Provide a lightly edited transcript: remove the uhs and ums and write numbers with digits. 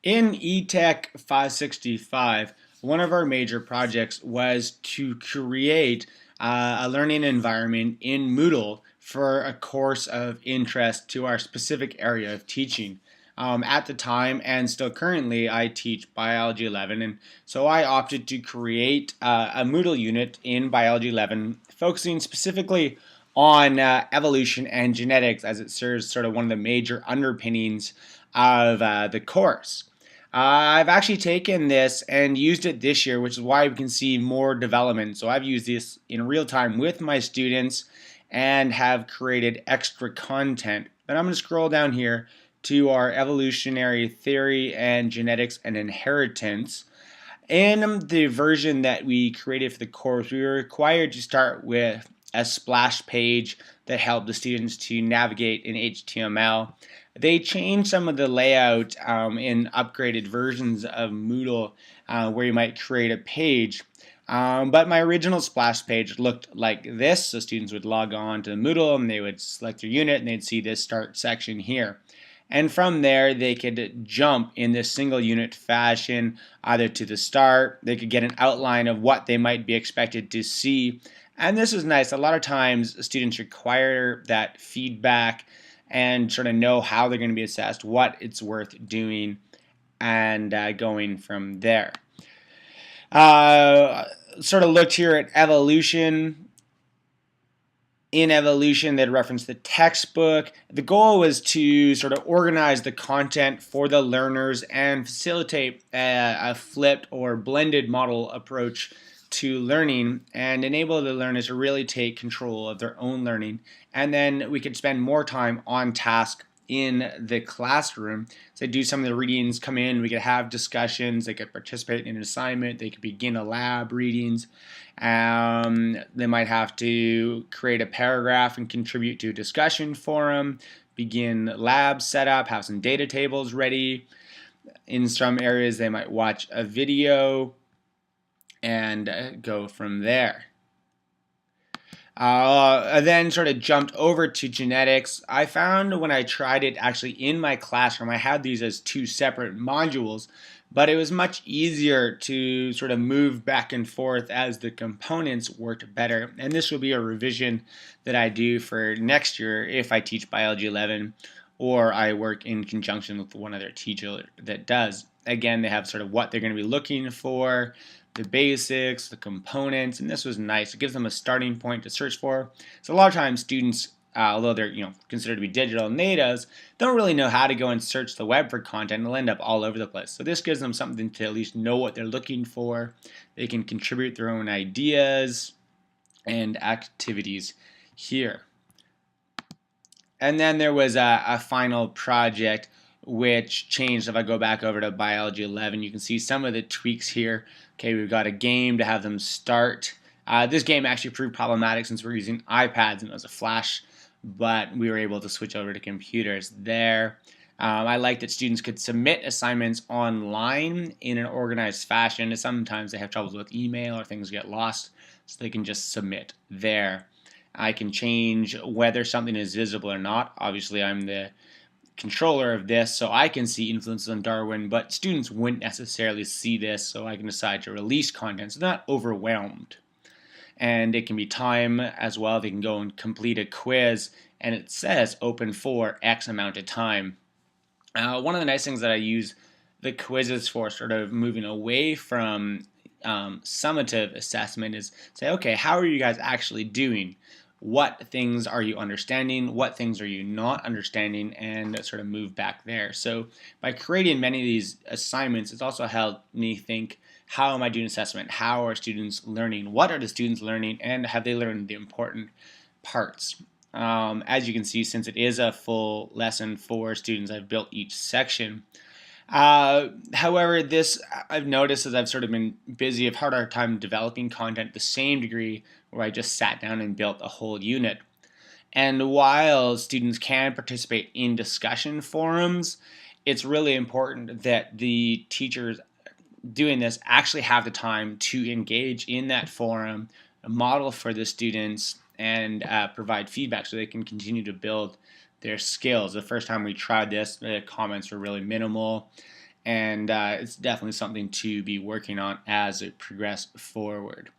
In ETEC 565, one of our major projects was to create a learning environment in Moodle for a course of interest to our specific area of teaching. At the time and still currently, I teach Biology 11, and so I opted to create a Moodle unit in Biology 11 focusing specifically on evolution and genetics, as it serves sort of one of the major underpinnings of the course. I've actually taken this and used it this year, which is why we can see more development. So I've used this in real time with my students and have created extra content. And I'm going to scroll down here to our evolutionary theory and genetics and inheritance. In the version that we created for the course, we were required to start with a splash page that helped the students to navigate in HTML. They changed some of the layout in upgraded versions of Moodle where you might create a page. But my original splash page looked like this. So students would log on to Moodle and they would select their unit and they'd see this start section here. And from there, they could jump in this single unit fashion either to the start. They could get an outline of what they might be expected to see. And this is nice. A lot of times, students require that feedback and sort of know how they're going to be assessed, what it's worth doing, and going from there. Sort of looked here at evolution. In evolution, they'd reference the textbook. The goal was to sort of organize the content for the learners and facilitate a flipped or blended model approach to learning and enable the learners to really take control of their own learning. And then we could spend more time on task in the classroom. So do some of the readings, come in, we could have discussions, they could participate in an assignment, they could begin a lab readings. They might have to create a paragraph and contribute to a discussion forum, begin lab setup, have some data tables ready. In some areas they might watch a video and go from there. I then sort of jumped over to genetics. I found when I tried it actually in my classroom, I had these as two separate modules, but it was much easier to sort of move back and forth as the components worked better. And this will be a revision that I do for next year if I teach Biology 11 or I work in conjunction with one other teacher that does. Again, they have sort of what they're going to be looking for, the basics, the components, and this was nice. It gives them a starting point to search for. So a lot of times students, although they're considered to be digital natives, don't really know how to go and search the web for content and they'll end up all over the place. So this gives them something to at least know what they're looking for. They can contribute their own ideas and activities here. And then there was a final project which changed. If I go back over to Biology 11, you can see some of the tweaks here. Okay, we've got a game to have them start. This game actually proved problematic since we're using iPads and it was a flash, but we were able to switch over to computers there. I like that students could submit assignments online in an organized fashion. Sometimes they have troubles with email or things get lost, so they can just submit there. I can change whether something is visible or not. Obviously, I'm the controller of this, so I can see influences on Darwin, but students wouldn't necessarily see this, so I can decide to release content so they're not overwhelmed. And it can be time as well. They can go and complete a quiz, and it says open for X amount of time. One of the nice things that I use the quizzes for, sort of moving away from summative assessment, is say, okay, how are you guys actually doing? What things are you understanding? What things are you not understanding? And sort of move back there. So by creating many of these assignments, it's also helped me think, how am I doing assessment? How are students learning? What are the students learning? And have they learned the important parts? As you can see, since it is a full lesson for students, I've built each section. However, this I've noticed as I've sort of been busy, I've had a hard time developing content the same degree where I just sat down and built a whole unit. And while students can participate in discussion forums, it's really important that the teachers doing this actually have the time to engage in that forum, model for the students, and provide feedback so they can continue to build their skills. The first time we tried this, the comments were really minimal, and it's definitely something to be working on as it progresses forward.